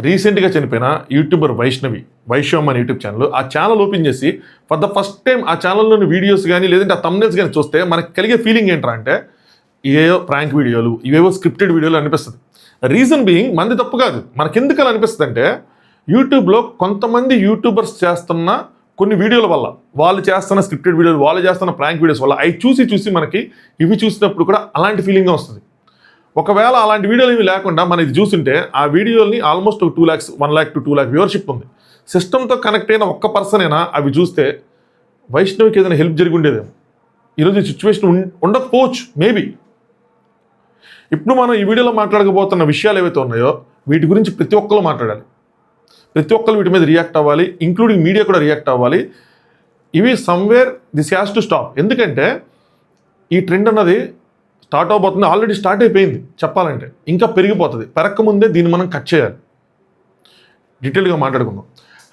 రీసెంట్గా చనిపోయిన యూట్యూబర్ వైష్ణవ్ అనే యూట్యూబ్ ఛానల్. ఆ ఛానల్ ఓపెన్ చేసి ఫర్ ద ఫస్ట్ టైం ఆ ఛానల్లోని వీడియోస్ కానీ లేదంటే ఆ థంబ్నెయిల్స్ కానీ చూస్తే మనకి కలిగే ఫీలింగ్ ఏంట్రా అంటే ఇవేవో ప్రాంక్ వీడియోలు, ఇవేవో స్క్రిప్టెడ్ వీడియోలు అనిపిస్తుంది. రీజన్ బీయింగ్ మనది తప్పు కాదు. మనకెందుకు అలా అనిపిస్తుంది అంటే యూట్యూబ్లో కొంతమంది యూట్యూబర్స్ చేస్తున్న కొన్ని వీడియోల వల్ల, వాళ్ళు చేస్తున్న స్క్రిప్టెడ్ వీడియోలు, వాళ్ళు చేస్తున్న ప్రాంక్ వీడియోస్ వల్ల అవి చూసి మనకి ఇవి చూసినప్పుడు కూడా అలాంటి ఫీలింగ్ వస్తుంది. ఒకవేళ అలాంటి వీడియోలు ఏమి లేకుండా మనం ఇది చూస్తుంటే ఆ వీడియోని ఆల్మోస్ట్ ఒక 2 lakhs 1 lakh to 2 lakh viewership ఉంది. సిస్టమ్తో కనెక్ట్ అయిన ఒక్క పర్సన్ అయినా అవి చూస్తే వైష్ణవికి ఏదైనా హెల్ప్ జరిగి ఉండేదేమో. ఈరోజు ఈ సిచ్యువేషన్ ఉండకపోవచ్చు మేబీ. ఇప్పుడు మనం ఈ వీడియోలో మాట్లాడకపోతున్న విషయాలు ఏవైతే ఉన్నాయో వీటి గురించి ప్రతి ఒక్కరు మాట్లాడాలి. ప్రతి ఒక్కరు వీటి మీద రియాక్ట్ అవ్వాలి, ఇంక్లూడింగ్ మీడియా కూడా రియాక్ట్ అవ్వాలి. ఇవి somewhere this has to stop. ఎందుకంటే ఈ ట్రెండ్ అన్నది స్టార్ట్ అవబోతుంది, ఆల్రెడీ స్టార్ట్ అయిపోయింది. చెప్పాలంటే ఇంకా పెరిగిపోతుంది. పెరగకముందే దీన్ని మనం కట్ చేయాలి. డీటెయిల్గా మాట్లాడుకుందాం.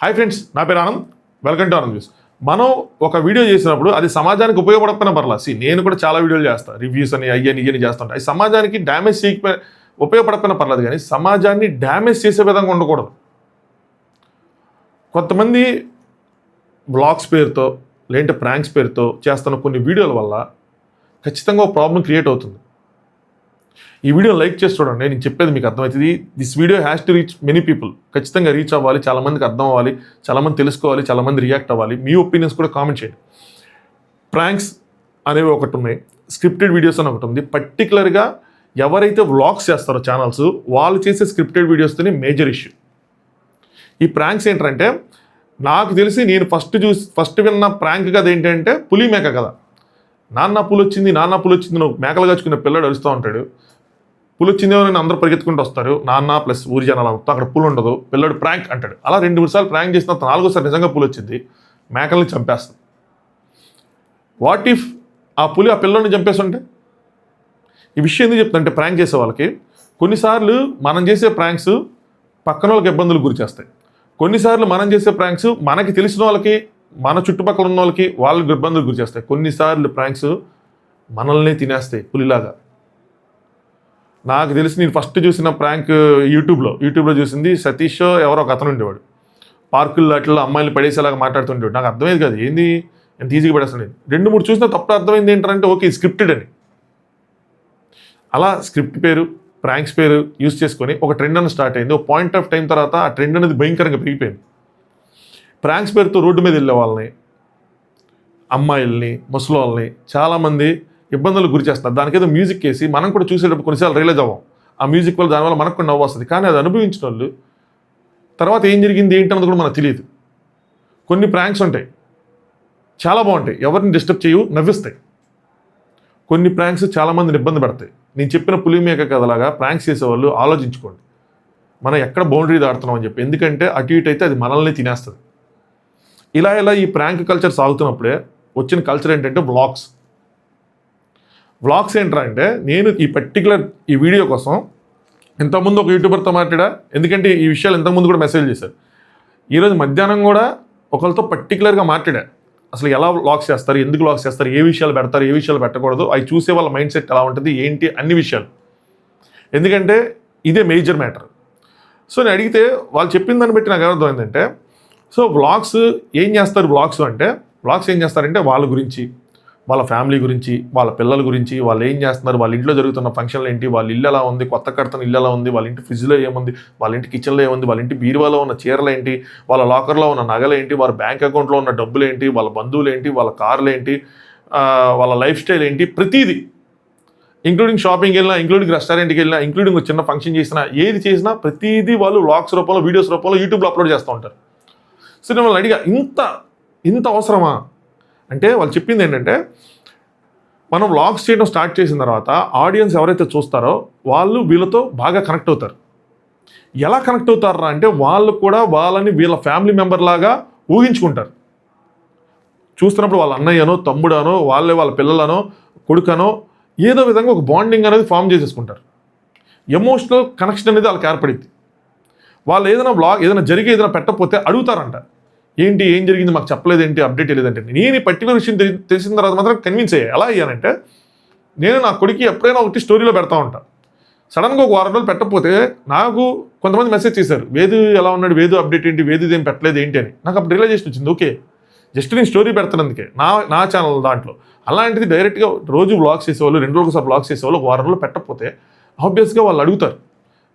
హాయ్ ఫ్రెండ్స్, నా పేరు Anand, welcome to Anand news. మనం ఒక వీడియో చేసినప్పుడు అది సమాజానికి ఉపయోగపడకపోయినా పర్లేదు. నేను కూడా చాలా వీడియోలు చేస్తాను, రివ్యూస్ అని అయ్యని ఇవన్నీ చేస్తుంటాను. అది సమాజానికి డ్యామేజ్ ఉపయోగపడకపోయినా పర్లేదు, కానీ సమాజాన్ని డ్యామేజ్ చేసే విధంగా ఉండకూడదు. కొంతమంది వ్లాగ్స్ పేరుతో లేదంటే ప్రాంక్స్ పేరుతో చేస్తున్న కొన్ని వీడియోల వల్ల ఖచ్చితంగా ఒక ప్రాబ్లం క్రియేట్ అవుతుంది. ఈ వీడియో లైక్ చేసి చూడండి, నేను చెప్పేది మీకు అర్థమవుతుంది. This video has to reach many people. ఖచ్చితంగా రీచ్ అవ్వాలి, చాలామందికి అర్థం అవ్వాలి, చాలామంది తెలుసుకోవాలి, చాలామంది రియాక్ట్ అవ్వాలి. మీ ఒపీనియన్స్ కూడా కామెంట్ చేయండి. ప్రాంక్స్ అనేవి ఒకటి ఉన్నాయి, స్క్రిప్టెడ్ వీడియోస్ అని ఒకటి ఉంది. పర్టికులర్గా ఎవరైతే వ్లాగ్స్ చేస్తారో ఛానల్స్, వాళ్ళు చేసే స్క్రిప్టెడ్ వీడియోస్తోనే మేజర్ ఇష్యూ. ఈ ప్రాంక్స్ ఏంటంటే నాకు తెలిసి నేను ఫస్ట్ విన్న ప్రాంక్ కథ ఏంటంటే పులి మేక కథ. నాన్న పులి వచ్చింది నువ్వు మేకలు కాచుకునే పిల్లడు అరుస్తూ ఉంటాడు. పులి వచ్చిందేమో నేను అందరూ పరిగెత్తుకుంటూ వస్తారు, నాన్న ప్లస్ ఊరి జనాలు మొత్తం. అక్కడ పులి ఉండదు, పిల్లడు ప్రాంక్ అంటాడు. అలా 2-3 సార్లు ప్రాంక్ చేసిన 4గోసారి నిజంగా పులి వచ్చింది, మేకల్ని చంపేస్తుంది. వాట్ ఇఫ్ ఆ పులి ఆ పిల్లల్ని చంపేస్తుంటే? ఈ విషయం ఎందుకు చెప్తుంటే ప్రాంక్ చేసే వాళ్ళకి కొన్నిసార్లు మనం చేసే ప్రాంక్స్ పక్కన వాళ్ళకి ఇబ్బందులు గురి చేస్తాయి. కొన్నిసార్లు మనం చేసే ప్రాంక్స్ మనకి తెలిసిన వాళ్ళకి, మన చుట్టుపక్కల ఉన్న వాళ్ళకి వాళ్ళకి ఇబ్బందులు గురి చేస్తాయి. కొన్నిసార్లు ప్రాంక్స్ మనల్ని తినేస్తాయి పులిలాగా. నాకు తెలిసి నేను ఫస్ట్ చూసిన ప్రాంక్ యూట్యూబ్లో చూసింది సతీష్ ఎవరో ఒక అతను ఉండేవాడు. పార్కుల్లో అట్లా అమ్మాయిలు పడేసేలాగా మాట్లాడుతుండేవాడు. నాకు అర్థమైంది కాదు ఏంది ఎంత ఈజీగా పడేస్తాను. 2-3 చూసినా తప్పుడు అర్థమైంది ఏంటంటే ఓకే స్క్రిప్టెడ్ అని. అలా స్క్రిప్ట్ పేరు, ప్రాంక్స్ పేరు యూజ్ చేసుకొని ఒక ట్రెండ్ అని స్టార్ట్ అయింది. ఒక పాయింట్ ఆఫ్ టైం తర్వాత ఆ ట్రెండ్ అనేది భయంకరంగా పెరిగిపోయింది. ప్రాంక్స్ పేరుతో రోడ్డు మీద వెళ్ళే వాళ్ళని, అమ్మాయిల్ని, ముసలి వాళ్ళని చాలామంది ఇబ్బందులకు గురి చేస్తారు. దానికి ఏదో మ్యూజిక్ వేసి మనం కూడా చూసేటప్పుడు కొన్నిసార్లు రియలైజ్ అవ్వం. ఆ మ్యూజిక్ వల్ల దానివల్ల మనకు కూడా నవ్వు వస్తుంది. కానీ అది అనుభవించిన వాళ్ళు తర్వాత ఏం జరిగింది ఏంటన్నది కూడా మనకు తెలియదు. కొన్ని ప్రాంక్స్ ఉంటాయి చాలా బాగుంటాయి, ఎవరిని డిస్టర్బ్ చేయవు, నవ్విస్తాయి. కొన్ని ప్రాంక్స్ చాలామందిని ఇబ్బంది పెడతాయి. నేను చెప్పిన పులి మేక కథలాగా ప్రాంక్స్ చేసేవాళ్ళు ఆలోచించుకోండి, మనం ఎక్కడ బౌండరీ దాడుతున్నాం అని చెప్పి. ఎందుకంటే అటు ఇటు అయితే అది మనల్ని తినేస్తుంది. ఇలా ఈ ప్రాంక్ కల్చర్ సాగుతున్నప్పుడే వచ్చిన కల్చర్ ఏంటంటే వ్లాగ్స్ ఏంట్రా అంటే, నేను ఈ పర్టికులర్ ఈ వీడియో కోసం ఇంతకుముందు ఒక యూట్యూబర్తో మాట్లాడా. ఎందుకంటే ఈ విషయాలు ఇంతకుముందు కూడా మెసేజ్ చేశారు. ఈరోజు మధ్యాహ్నం కూడా ఒకరితో పర్టికులర్గా మాట్లాడా. అసలు ఎలా వ్లాగ్స్ చేస్తారు, ఎందుకు వ్లాగ్స్ చేస్తారు, ఏ విషయాలు పెడతారు, ఏ విషయాలు పెట్టకూడదు, అవి చూసే వాళ్ళ మైండ్ సెట్ ఎలా ఉంటుంది ఏంటి అన్ని విషయాలు. ఎందుకంటే ఇదే మేజర్ మ్యాటర్. సో నేను అడిగితే వాళ్ళు చెప్పిన దాన్ని బట్టి నాకు అర్థం ఏంటంటే, సో వ్లాగ్స్ ఏం చేస్తారు, వ్లాగ్స్ ఏం చేస్తారంటే వాళ్ళ గురించి, వాళ్ళ ఫ్యామిలీ గురించి, వాళ్ళ పిల్లల గురించి, వాళ్ళు ఏం చేస్తున్నారు, వాళ్ళ ఇంట్లో జరుగుతున్న ఫంక్షన్లు ఏంటి, వాళ్ళ ఇల్లు ఎలా ఉంది, కొత్త కడుతున్న ఇల్లు ఎలా ఉంది, వాళ్ళ ఇంటి ఫ్రిడ్జ్లో ఏముంది, వాళ్ళ ఇంటి కిచెన్లో ఏముంది, వాళ్ళ ఇంటి బీరువాలో ఉన్న చీరలు ఏంటి, వాళ్ళ లాకర్లో ఉన్న నగలు ఏంటి, వాళ్ళ బ్యాంక్ అకౌంట్లో ఉన్న డబ్బులు ఏంటి, వాళ్ళ బంధువులు ఏంటి, వాళ్ళ కార్లు ఏంటి, వాళ్ళ లైఫ్ స్టైల్ ఏంటి, ప్రతిదీ ఇంక్లూడింగ్ షాపింగ్కి వెళ్ళినా, ఇంక్లూడింగ్ రెస్టారెంట్కి వెళ్ళినా, ఇంక్లూడింగ్ చిన్న ఫంక్షన్ చేసినా, ఏది చేసినా ప్రతిదీ వాళ్ళు వ్లాగ్స్ రూపంలో, వీడియోస్ రూపంలో యూట్యూబ్లో అప్లోడ్ చేస్తూ ఉంటారు. సో నేను వాళ్ళని అడిగా, ఇంత అవసరమా అంటే వాళ్ళు చెప్పింది ఏంటంటే, మనం వ్లాగ్స్ చేయడం స్టార్ట్ చేసిన తర్వాత ఆడియన్స్ ఎవరైతే చూస్తారో వాళ్ళు వీళ్ళతో బాగా కనెక్ట్ అవుతారు. ఎలా కనెక్ట్ అవుతారా అంటే వాళ్ళు కూడా వాళ్ళని వీళ్ళ ఫ్యామిలీ మెంబర్ లాగా ఊహించుకుంటారు. చూస్తున్నప్పుడు వాళ్ళ అన్నయ్యనో, తమ్ముడనో, వాళ్ళ పిల్లలనో, కొడుకనో ఏదో విధంగా ఒక బాండింగ్ అనేది ఫామ్ చేసేసుకుంటారు. ఎమోషనల్ కనెక్షన్ అనేది వాళ్ళకి ఏర్పడింది. వాళ్ళు ఏదైనా ఏదైనా పెట్టకపోతే అడుగుతారంట, ఏంటి ఏం జరిగింది మాకు చెప్పలేదు, ఏంటి అప్డేట్ లేదంటే. నేను ఈ పర్టికులర్ విషయం తెలిసిన తర్వాత మాత్రం కన్విన్స్ అయ్యా. ఎలా అయ్యానంటే, నేను నా కొడుకు ఎప్పుడైనా ఒకటి స్టోరీలో పెడతా ఉంటాను, సడన్గా ఒక వారం రోజులు పెట్టకపోతే నాకు కొంతమంది మెసేజ్ చేశారు, వేదు ఎలా ఉన్నాడు, వేదు అప్డేట్ ఏంటి, వేదు ఏం పెట్టలేదు ఏంటి అని. నాకు అప్పుడు రియలైజేషన్ వచ్చింది, ఓకే జస్ట్ నేను స్టోరీ పెడతానందుకే నా ఛానల్ దాంట్లో. అలాంటిది డైరెక్ట్గా రోజు వ్లాగ్స్ చేసేవాళ్ళు, 2 రోజులు ఒకసారి వ్లాగ్స్ చేసేవాళ్ళు, ఒక వారం రోజులు పెట్టకపోతే ఆబ్వియస్గా వాళ్ళు అడుగుతారు.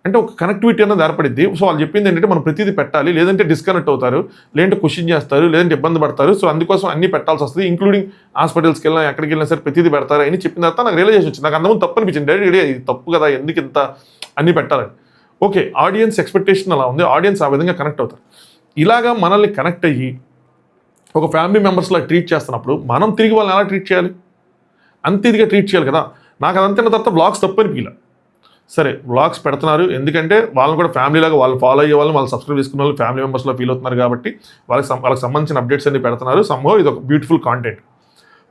అంటే ఒక కనెక్టివిటీ అనేది ఏర్పడిద్ది. సో వాళ్ళు చెప్పింది ఏంటంటే మనం ప్రతిదీ పెట్టాలి, లేదంటే డిస్కనెక్ట్ అవుతారు, లేదంటే క్వశ్చన్ చేస్తారు, లేదంటే ఇబ్బంది పడతారు. సో అందుకోసం అన్ని పెట్టాల్సి వస్తుంది, ఇంక్లూడింగ్ హాస్పిటల్స్కి వెళ్ళినా ఎక్కడికి వెళ్ళినా సరే ప్రతిదీ పెడతారు అని చెప్పిన తర్వాత నాకు రియలైజేషన్ వచ్చింది. నాకు అంతకుముందు తప్పు అనిపించింది, డైరెక్ట్ ఇది తప్పు కదా, ఎందుకు ఇంత అన్ని పెట్టాలని. ఓకే, ఆడియన్స్ ఎక్స్పెక్టేషన్ అలా ఉంది, ఆడియన్స్ ఆ విధంగా కనెక్ట్ అవుతారు. ఇలాగా మనల్ని కనెక్ట్ అయ్యి ఒక ఫ్యామిలీ మెంబర్స్లా ట్రీట్ చేస్తున్నప్పుడు మనం తిరిగి వాళ్ళని ఎలా ట్రీట్ చేయాలి, అంత ఇదిగా ట్రీట్ చేయాలి కదా. నాకు అదంతా తర్వాత బ్లాగ్స్ తప్పు అనిపించలే. సరే వ్లాగ్స్ పెడుతున్నారు, ఎందుకంటే వాళ్ళని కూడా ఫ్యామిలీలాగా వాళ్ళు ఫాలో అయ్యే వాళ్ళు, వాళ్ళు సబ్స్క్రైబ్ చేసుకున్న వాళ్ళు ఫ్యామిలీ మెంబర్స్లో ఫీల్ అవుతున్నారు కాబట్టి వాళ్ళకి సంబంధించిన అప్డేట్స్ అన్ని పెడుతున్నారు. సంభవం ఇది ఒక బ్యూటిఫుల్ కాంటెంట్.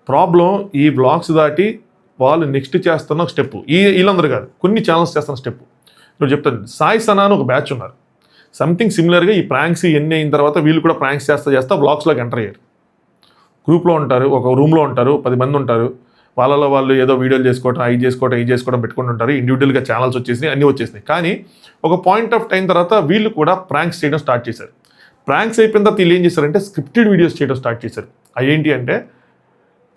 ప్రాబ్లం ఈ వ్లాగ్స్ దాటి వాళ్ళు నెక్స్ట్ చేస్తున్న ఒక స్టెప్, వీళ్ళందరూ కాదు, కొన్ని ఛానల్స్ చేస్తున్న స్టెప్ నువ్వు చెప్తాను. సాయి సనా అని ఒక బ్యాచ్ ఉన్నారు, సంథింగ్ సిమిలర్గా ఈ ప్రాంక్స్ ఎన్ని అయిన తర్వాత వీళ్ళు కూడా ప్రాంక్స్ చేస్తా వ్లాగ్స్లోకి ఎంటర్ అయ్యారు. గ్రూప్లో ఉంటారు, ఒక రూమ్లో ఉంటారు, 10 మంది ఉంటారు, వాళ్ళలో వాళ్ళు ఏదో వీడియోలు చేసుకోవడం, అవి చేసుకోవడం పెట్టుకుంటుంటారు. ఇండివిజువల్గా ఛానల్స్ వచ్చేసినాయి, అన్నీ వచ్చేసినాయి. కానీ ఒక పాయింట్ ఆఫ్ టైం తర్వాత వీళ్ళు కూడా ప్రాంక్స్ చేయడం స్టార్ట్ చేశారు. ప్రాంక్స్ అయిపోయిన తర్వాత వీళ్ళు ఏం చేశారంటే స్క్రిప్టెడ్ వీడియోస్ చేయడం స్టార్ట్ చేశారు. అవి ఏంటి అంటే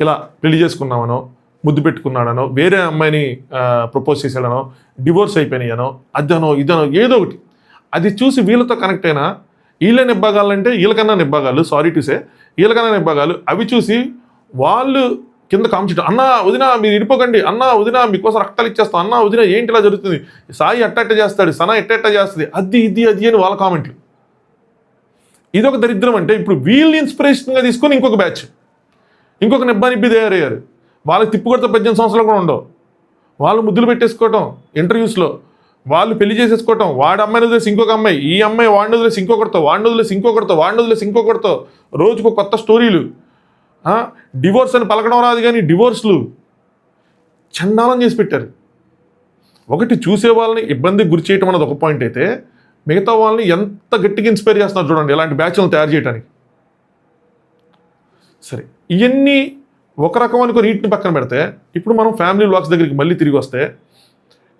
ఇలా పెళ్లి చేసుకున్నామనో, ముద్దు పెట్టుకున్నాడనో, వేరే అమ్మాయిని ప్రపోజ్ చేశాడనో, డివోర్స్ అయిపోయినాయనో, అదనో ఇదనో ఏదో ఒకటి. అది చూసి వీళ్ళతో కనెక్ట్ అయినా వీళ్ళే నిబ్బాగాలంటే వీళ్ళకన్నా నిబ్బాగాలు, సారీ టు సే వీళ్ళకన్నా నిబ్బాగాలు, అవి చూసి వాళ్ళు కింద కామెంట్, అన్నా వదినా మీరు ఇడిపోకండి, అన్నా వదినా మీకోసం రక్తాలు ఇచ్చేస్తాం, అన్నా వదినా ఏంటి ఇలా జరుగుతుంది, సాయి అట్టట్ట చేస్తాడు, సనా ఎట్టట్ట చేస్తుంది, అది అని వాళ్ళ కామెంట్లు. ఇదొక దరిద్రం. అంటే ఇప్పుడు వీళ్ళని ఇన్స్పిరేషన్గా తీసుకొని ఇంకొక బ్యాచ్, ఇంకొక నిబ్బి తయారయ్యారు. వాళ్ళకి తిప్పుకొడితే 18 సంవత్సరాలు కూడా ఉండవు, వాళ్ళు ముద్దులు పెట్టేసుకోవటం ఇంటర్వ్యూస్లో, వాళ్ళు పెళ్లి చేసేసుకోవటం, వాడి అమ్మాయిని వదిలేసి ఇంకొక అమ్మాయి, ఈ అమ్మాయి వాడిని వదిలేసి ఇంకొకరితో రోజుకు కొత్త స్టోరీలు. డివోర్స్ అని పలకడం రాదు కానీ డివోర్స్లు చండాలం చేసి పెట్టారు. ఒకటి చూసే వాళ్ళని ఇబ్బందికి గురి చేయటం అన్నది ఒక పాయింట్ అయితే, మిగతా వాళ్ళని ఎంత గట్టిగా ఇన్స్పైర్ చేస్తున్నారు చూడండి ఇలాంటి బ్యాచ్లను తయారు చేయడానికి. సరే, ఇవన్నీ ఒక రకం అనుకుని వీటిని పక్కన పెడితే, ఇప్పుడు మనం ఫ్యామిలీ వ్లాగ్స్ దగ్గరికి మళ్ళీ తిరిగి వస్తే,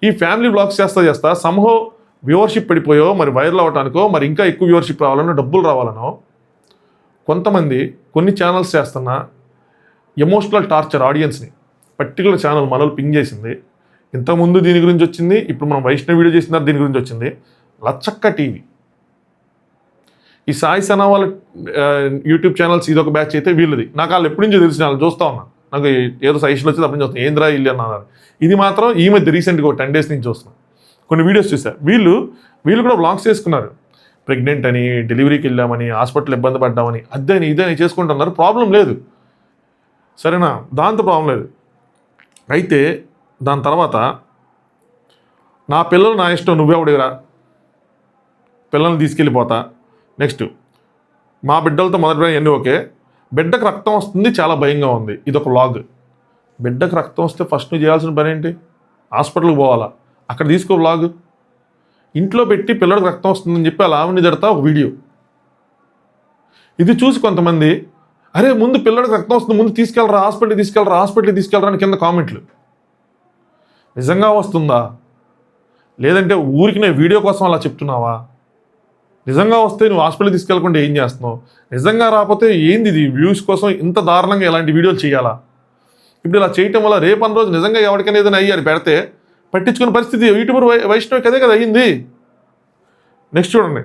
ఈ ఫ్యామిలీ వ్లాగ్స్ చేస్తా సంహో వ్యూవర్షిప్ పడిపోయో, మరి వైరల్ అవ్వటానికో, మరి ఇంకా ఎక్కువ వ్యూవర్షిప్ రావాలనో, డబ్బులు రావాలనో, కొంతమంది కొన్ని ఛానల్స్ చేస్తున్న ఎమోషనల్ టార్చర్ ఆడియన్స్ని, పర్టికులర్ ఛానల్ మనల్ని పింగ్ చేసింది. ఇంతకుముందు దీని గురించి వచ్చింది, ఇప్పుడు మనం వైష్ణవ్ వీడియో చేసిన దీని గురించి వచ్చింది. లచ్చక్క టీవీ, ఈ సాయి సనా వాళ్ళ యూట్యూబ్ ఛానల్స్ ఇదొక బ్యాచ్ అయితే వీళ్ళది. నాకు వాళ్ళు ఎప్పటి నుంచో తెలిసిన, వాళ్ళు చూస్తూ ఉన్నా, నాకు ఏదో సజెషన్ వచ్చింది అప్పటి నుంచి చూస్తాను, ఏంద్రా ఇల్లు అన్నారు. ఇది మాత్రం ఈ మధ్య రీసెంట్గా 10 days నుంచి చూస్తున్నాను, కొన్ని వీడియోస్ చూసారు. వీళ్ళు కూడా వ్లాగ్స్ చేసుకున్నారు, ప్రెగ్నెంట్ అని, డెలివరీకి వెళ్ళామని, హాస్పిటల్ ఇబ్బంది పడ్డామని, అదని ఇదని చేసుకుంటున్నారు. ప్రాబ్లం లేదు, సరేనా, దాంతో ప్రాబ్లం లేదు. అయితే దాని తర్వాత నా పిల్లలు నా ఇష్టం, నువ్వెవడిరా, పిల్లల్ని తీసుకెళ్ళిపోతా. నెక్స్ట్ మా బిడ్డలతో మొదటి ఎన్ని ఓకే, బిడ్డకు రక్తం వస్తుంది చాలా భయంగా ఉంది, ఇదొక వ్లాగ్. బిడ్డకు రక్తం వస్తే ఫస్ట్ నువ్వు చేయాల్సిన పని ఏంటి, హాస్పిటల్కి పోవాలా, అక్కడ తీసుకో వ్లాగ్. ఇంట్లో పెట్టి పిల్లడికి రక్తం వస్తుందని చెప్పి అలా ఆవిని తిడతా ఒక వీడియో. ఇది చూసి కొంతమంది, అరే ముందు పిల్లడికి రక్తం వస్తుంది, ముందు తీసుకెళ్ళరా, హాస్పిటల్కి తీసుకెళ్ళరా అని కింద కామెంట్లు. నిజంగా వస్తుందా, లేదంటే ఊరికి నేను వీడియో కోసం అలా చెప్తున్నావా? నిజంగా వస్తే నువ్వు హాస్పిటల్కి తీసుకెళ్ళకుండా ఏం చేస్తున్నావు? నిజంగా రాకపోతే ఏంది ఇది, వ్యూస్ కోసం ఇంత దారుణంగా ఇలాంటి వీడియోలు చేయాలా? ఇప్పుడు ఇలా చేయటం వల్ల రేపన్న రోజు నిజంగా ఎవరికైనా ఏదైనా అయ్యారు పెడితే పట్టించుకునే పరిస్థితి యూట్యూబర్ వైష్ణవ్కి అదే కదా అయ్యింది. నెక్స్ట్ చూడండి,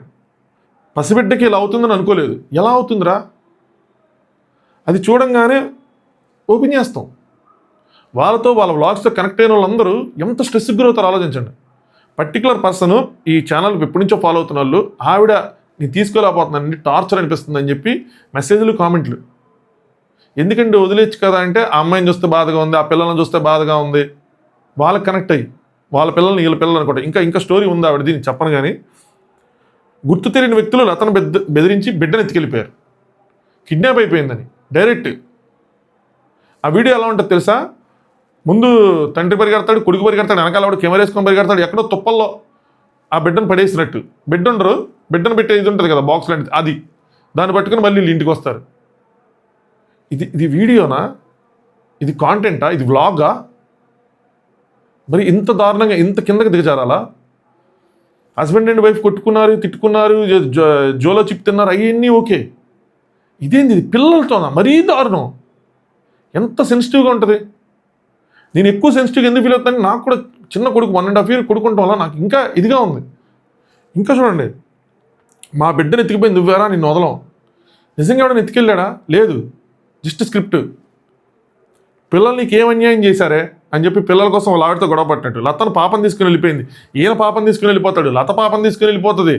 పసిబిడ్డకి ఇలా అవుతుందని అనుకోలేదు, ఎలా అవుతుందిరా, అది చూడంగానే ఓపెన్ చేస్తాం. వాళ్ళతో వాళ్ళ వ్లాగ్స్తో కనెక్ట్ అయిన వాళ్ళందరూ ఎంత స్ట్రెస్కి గురవుతారో ఆలోచించండి. పర్టికులర్ పర్సన్ ఈ ఛానల్ ఎప్పటి నుంచో ఫాలో అవుతున్న వాళ్ళు, ఆవిడ నేను తీసుకోలేకపోతున్నానండి, టార్చర్ అనిపిస్తుందని చెప్పి మెసేజ్లు, కామెంట్లు. ఎందుకంటే వదిలేచ్చు కదా అంటే, ఆ అమ్మాయిని చూస్తే బాధగా ఉంది, ఆ పిల్లల్ని చూస్తే బాధగా ఉంది, వాళ్ళకి కనెక్ట్ అయ్యి వాళ్ళ పిల్లల్ని వీళ్ళ పిల్లలు అనుకోండి. ఇంకా స్టోరీ ఉంది ఆవిడ, దీన్ని చెప్పను కానీ, గుర్తు తెలియని వ్యక్తులు లతను బెదిరించి బిడ్డను ఎత్తుకెళ్ళిపోయారు, కిడ్నాప్ అయిపోయిందని డైరెక్ట్. ఆ వీడియో ఎలా ఉంటుంది తెలుసా, ముందు తండ్రి పరిగెడతాడు, కొడుకు పరిగెడతాడు, వెనకాల వాడు కెమెరా వేసుకొని పరిగెడతాడు, ఎక్కడో తుప్పల్లో ఆ బిడ్డను పడేసినట్టు. బిడ్డను పెట్టే ఇది ఉంటుంది కదా బాక్స్ లాంటిది, అది దాన్ని పట్టుకుని మళ్ళీ వీళ్ళు ఇంటికి వస్తారు. ఇది వీడియోనా, ఇది కాంటెంటా, ఇది వ్లాగా? మరి ఇంత దారుణంగా ఇంత కిందకి దిగజారాలా? హస్బెండ్ అండ్ వైఫ్ కొట్టుకున్నారు, తిట్టుకున్నారు, జోలో చిప్ తిన్నారు, అవన్నీ ఓకే. ఇదేంది ఇది? పిల్లలతోనా? మరీ దారుణం. ఎంత సెన్సిటివ్గా ఉంటుంది. నేను ఎక్కువ సెన్సిటివ్గా ఎందుకు ఫీల్ అవుతాను? నాకు కూడా చిన్న కొడుకు 1.5 year కొడుకుంటాం వల్ల నాకు ఇంకా ఇదిగా ఉంది. ఇంకా చూడండి, మా బిడ్డను ఎత్తుకుపోయి నువ్వేరా నిన్ను వదలం. నిజంగా ఎవడని ఎత్తుకెళ్ళాడా? లేదు, జస్ట్ స్క్రిప్ట్. పిల్లలు నీకు ఏం అన్యాయం చేశారే అని చెప్పి పిల్లల కోసం వాళ్ళ ఆవిడతో గొడవ పట్టినట్టు. లతను పాపం తీసుకుని వెళ్ళిపోయింది, ఈయన పాపం తీసుకుని వెళ్ళిపోతాడు, లత పాపం తీసుకుని వెళ్ళిపోతుంది.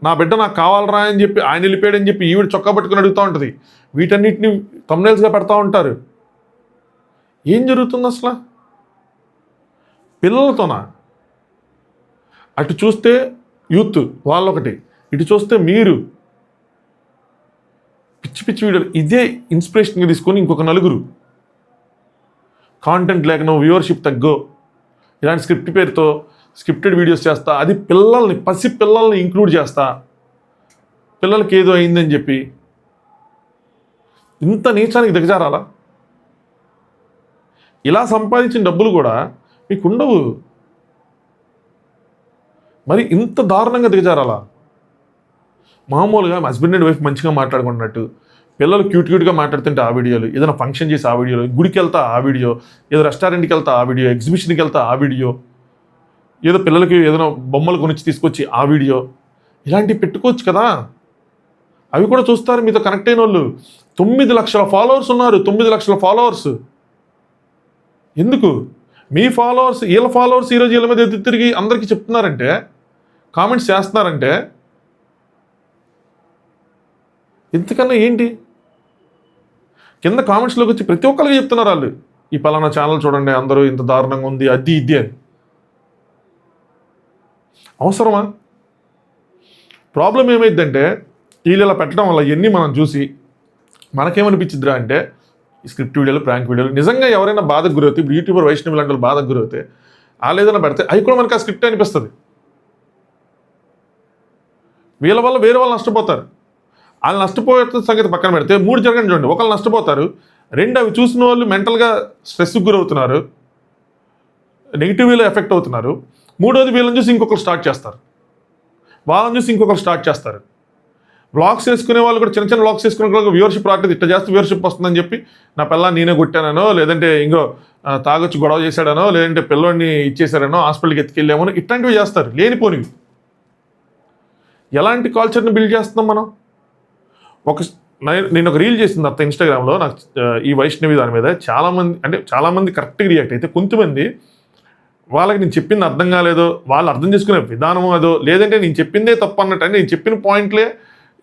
నా బిడ్డ నాకు కావాలరా అని చెప్పి ఆయన వెళ్ళిపోయాడని చెప్పి ఈవిడ చొక్కా పట్టుకుని అడుగుతూ ఉంటుంది. వీటన్నిటిని థంబ్నెయిల్స్గా పెడతా ఉంటారు. ఏం జరుగుతుంది అసలు? పిల్లలతోనా? అటు చూస్తే యూత్ వాళ్ళొకటి, ఇటు చూస్తే మీరు పిచ్చి పిచ్చి వీడియోలు. ఇదే ఇన్స్పిరేషన్గా తీసుకొని ఇంకొక నలుగురు కాంటెంట్ లేకనో వ్యూవర్షిప్ తగ్గో ఇలాంటి స్క్రిప్ట్ పేరుతో స్క్రిప్టెడ్ వీడియోస్ చేస్తా, అది పిల్లల్ని పసి పిల్లల్ని ఇంక్లూడ్ చేస్తా, పిల్లలకి ఏదో అయిందని చెప్పి. ఇంత నీచానికి దిగజారాలా? ఇలా సంపాదించిన డబ్బులు కూడా మీకు ఉండవు, మరి ఇంత దారుణంగా దిగజారాలా? మామూలుగా హస్బెండ్ అండ్ వైఫ్ మంచిగా మాట్లాడుకున్నట్టు, పిల్లలు క్యూట్గా మాట్లాడుతుంటే ఆ వీడియోలు, ఏదైనా ఫంక్షన్ చేసి ఆ వీడియోలు, గుడికి వెళ్తా ఆ వీడియో, ఏదో రెస్టారెంట్కి వెళ్తా ఆ వీడియో, ఎగ్జిబిషన్కి వెళ్తా ఆ వీడియో, ఏదో పిల్లలకి ఏదైనా బొమ్మలు కొనిచ్చి తీసుకొచ్చి ఆ వీడియో, ఇలాంటివి పెట్టుకోవచ్చు కదా. అవి కూడా చూస్తారు మీతో కనెక్ట్ అయిన వాళ్ళు. 9 లక్షల ఫాలోవర్స్ ఉన్నారు, 9 లక్షల ఫాలోవర్స్. ఎందుకు? మీ ఫాలోవర్స్ వీళ్ళ ఫాలోవర్స్ ఈరోజు వీళ్ళ మీద ఎదురు తిరిగి అందరికీ చెప్తున్నారంటే, కామెంట్స్ చేస్తున్నారంటే ఇంతకన్నా ఏంటి? కింద కామెంట్స్లోకి వచ్చి ప్రతి ఒక్కరికి చెప్తున్నారు వాళ్ళు, ఈ పలానా ఛానల్ చూడండి అందరూ ఇంత దారుణంగా ఉంది, అది ఇది అని. అవసరమా? ప్రాబ్లం ఏమైందంటే వీళ్ళు ఇలా పెట్టడం వల్ల ఇవన్నీ మనం చూసి మనకేమనిపించిద్దిరా అంటే, ఈ స్క్రిప్ట్ వీడియోలు, ప్రాంక్ వీడియోలు నిజంగా ఎవరైనా బాధకు గురవుతాయి. ఇప్పుడు యూట్యూబర్ వైష్ణవి లాంటి వాళ్ళు బాధకు గురవుతాయి, వాళ్ళు ఏదైనా పెడితే అవి కూడా మనకు ఆ స్క్రిప్ట్ అనిపిస్తుంది. వీళ్ళ వల్ల వేరే వాళ్ళు నష్టపోతారు. వాళ్ళు నష్టపోయే సంగతి పక్కన పెడితే 3 జరగండి చూడండి. ఒకళ్ళు నష్టపోతారు, 2 అవి చూసిన వాళ్ళు మెంటల్గా స్ట్రెస్కి గురవుతున్నారు, నెగిటివ్ వేలో ఎఫెక్ట్ అవుతున్నారు. 3వది వీళ్ళని చూసి ఇంకొకరు స్టార్ట్ చేస్తారు, వాళ్ళని చూసి ఇంకొకరు స్టార్ట్ చేస్తారు. వ్లాగ్స్ చేసుకునే వాళ్ళు కూడా చిన్న చిన్న వ్లాగ్స్ చేసుకునే వాళ్ళకి వ్యూవర్షిప్ రావట్లేదు. ఇట్లా చేస్తే వ్యూవర్షిప్ వస్తుందని చెప్పి నా పిల్లని నేనే కొట్టానో, లేదంటే ఇంకో తాగొచ్చి గొడవ చేశాడనో, లేదంటే పిల్లోడిని ఇచ్చేసాడనో, హాస్పిటల్కి ఎత్తుకెళ్ళామనో, ఇట్లాంటివి చేస్తారు లేనిపోనివి. ఎలాంటి కల్చర్ని బిల్డ్ చేస్తున్నాం మనం? నేను ఒక రీల్ చేసింది అత్త ఇన్స్టాగ్రామ్లో, నాకు ఈ వైష్ణవి దాని మీద చాలామంది కరెక్ట్గా రియాక్ట్ అయితే, కొంతమంది వాళ్ళకి నేను చెప్పింది అర్థం కాలేదో, వాళ్ళు అర్థం చేసుకునే విధానం అదో, లేదంటే నేను చెప్పిందే తప్పు అన్నట్టు, అంటే నేను చెప్పిన పాయింట్లే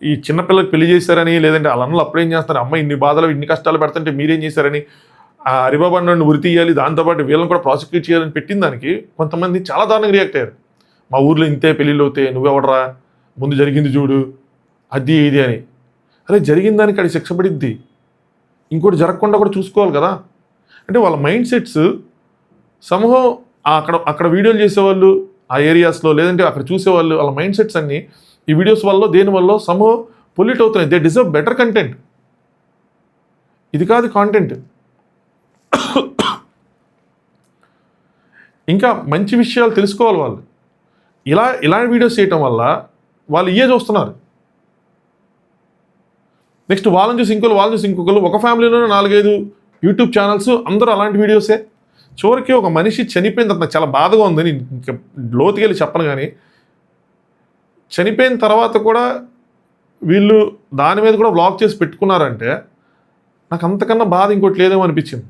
ఈ చిన్నపిల్లకి పెళ్లి చేశారని, లేదంటే వాళ్ళ అన్నలు అప్పుడేం చేస్తారు, అమ్మ ఇన్ని బాధలు ఇన్ని కష్టాలు పెడుతుంటే మీరేం చేశారని, ఆ హరిబాబాను ఉరి తీయాలి, దాంతోపాటు వీళ్ళని కూడా ప్రాసిక్యూట్ చేయాలని పెట్టిన దానికి కొంతమంది చాలా దారుణంగా రియాక్ట్ అయ్యారు. మా ఊర్లో ఇంతే పెళ్ళిళ్ళు అవుతాయి, నువ్వెవడరా, ముందు జరిగింది చూడు, అది ఇది అని. అదే జరిగిన దానికి అది శిక్ష పడిద్ది, ఇంకోటి జరగకుండా కూడా చూసుకోవాలి కదా. అంటే వాళ్ళ మైండ్ సెట్స్ సమూహం అక్కడ వీడియోలు చేసేవాళ్ళు ఆ ఏరియాస్లో, లేదంటే అక్కడ చూసేవాళ్ళు, వాళ్ళ మైండ్ సెట్స్ అన్నీ ఈ వీడియోస్ వల్ల దేనివల్ల సమూహం పొల్యూట్ అవుతున్నాయి. They deserve better content. ఇది కాదు కాంటెంట్. ఇంకా మంచి విషయాలు తెలుసుకోవాలి వాళ్ళు. ఇలాంటి వీడియోస్ చేయటం వల్ల వాళ్ళు చూస్తున్నారు. నెక్స్ట్ వాళ్ళని చూసి ఇంకొకరు, ఒక ఫ్యామిలీలోనే 4-5 యూట్యూబ్ ఛానల్స్, అందరూ అలాంటి వీడియోసే. చివరికి ఒక మనిషి చనిపోయిన తర్వాత చాలా బాధగా ఉంది, నేను ఇంకా లోతుకెళ్ళి చెప్పను, కానీ చనిపోయిన తర్వాత కూడా వీళ్ళు దాని మీద కూడా వ్లాగ్ చేసి పెట్టుకున్నారంటే నాకు అంతకన్నా బాధ ఇంకోటి లేదేమో అనిపించింది.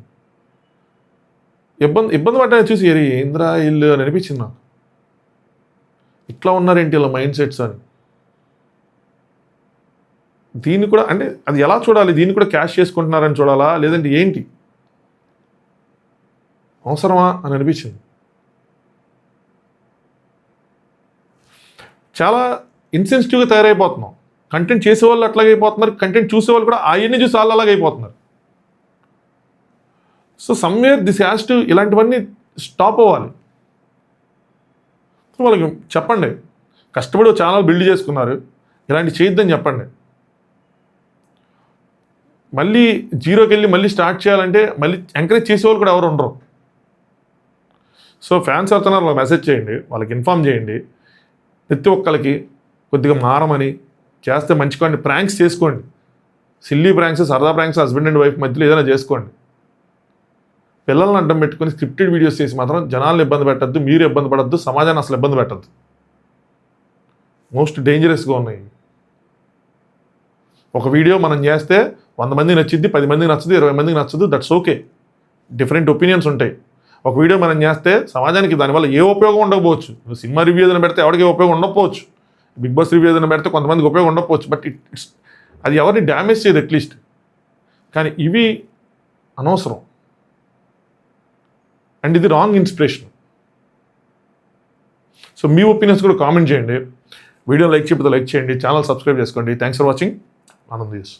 ఇబ్బంది పడ్డాను చూసి, ఏంద్రా ఇల్లు అని అనిపించింది నాకు. ఇట్లా ఉన్నారేంటి ఇలా మైండ్ సెట్స్ అని. దీన్ని కూడా అంటే అది ఎలా చూడాలి? దీన్ని కూడా క్యాష్ చేసుకుంటున్నారని చూడాలా, లేదంటే ఏంటి? అవసరమా అని అనిపించింది. చాలా ఇన్సెన్సిటివ్గా తయారైపోతున్నాం. కంటెంట్ చేసేవాళ్ళు అట్లాగే అయిపోతున్నారు, కంటెంట్ చూసేవాళ్ళు కూడా అవన్నీ చూసి వాళ్ళు అలాగే అయిపోతున్నారు. So somewhere this has to, ఇలాంటివన్నీ స్టాప్ అవ్వాలి. వాళ్ళకి చెప్పండి, కష్టపడి ఛానల్ బిల్డ్ చేసుకున్నారు, ఇలాంటి చేయొద్దని చెప్పండి. మళ్ళీ జీరోకి వెళ్ళి మళ్ళీ స్టార్ట్ చేయాలంటే మళ్ళీ ఎంకరేజ్ చేసేవాళ్ళు కూడా ఎవరు ఉండరు. సో ఫ్యాన్స్ అవుతున్నారు, వాళ్ళకి మెసేజ్ చేయండి, వాళ్ళకి ఇన్ఫామ్ చేయండి, ప్రతి ఒక్కరికి కొద్దిగా మారమని, చేస్తే మంచికోండి, ప్రాంక్స్ చేసుకోండి, సిల్లీ ప్రాంక్స్, సరదా ప్రాంక్స్, హస్బెండ్ అండ్ వైఫ్ మధ్యలో ఏదైనా చేసుకోండి. పిల్లల్ని అడ్డం పెట్టుకుని స్క్రిప్టెడ్ వీడియోస్ చేసి మాత్రం జనాలను ఇబ్బంది పెట్టద్దు, మీరు ఇబ్బంది పడద్దు, సమాజాన్ని అసలు ఇబ్బంది పెట్టద్దు. మోస్ట్ డేంజరస్గా ఉన్నాయి. ఒక వీడియో మనం చేస్తే 100 మందికి నచ్చింది, 10 మందికి నచ్చదు, 20 మందికి నచ్చదు, దట్స్ ఓకే. డిఫరెంట్ ఒపీనియన్స్ ఉంటాయి. ఒక వీడియో మనం చేస్తే సమాజానికి దానివల్ల ఏ ఉపయోగం ఉండకపోవచ్చు. నువ్వు సినిమా రివ్యూ ఏదైనా పెడితే ఎవరికి ఉపయోగం ఉండకపోవచ్చు, బిగ్ బాస్ రివ్యూ ఏదైనా పెడితే కొంతమందికి ఉపయోగం ఉండకపోవచ్చు, బట్ అది ఎవరిని డ్యామేజ్ చేయదు అట్లీస్ట్. కానీ ఇవి అనవసరం, అండ్ ఇది రాంగ్ ఇన్స్పిరేషన్. సో మీ ఒపీనియన్స్ కూడా కామెంట్ చేయండి, వీడియో లైక్ చేయకపోతే లైక్ చేయండి, ఛానల్ సబ్స్క్రైబ్ చేసుకోండి. Thanks for watching. ఆనంద్.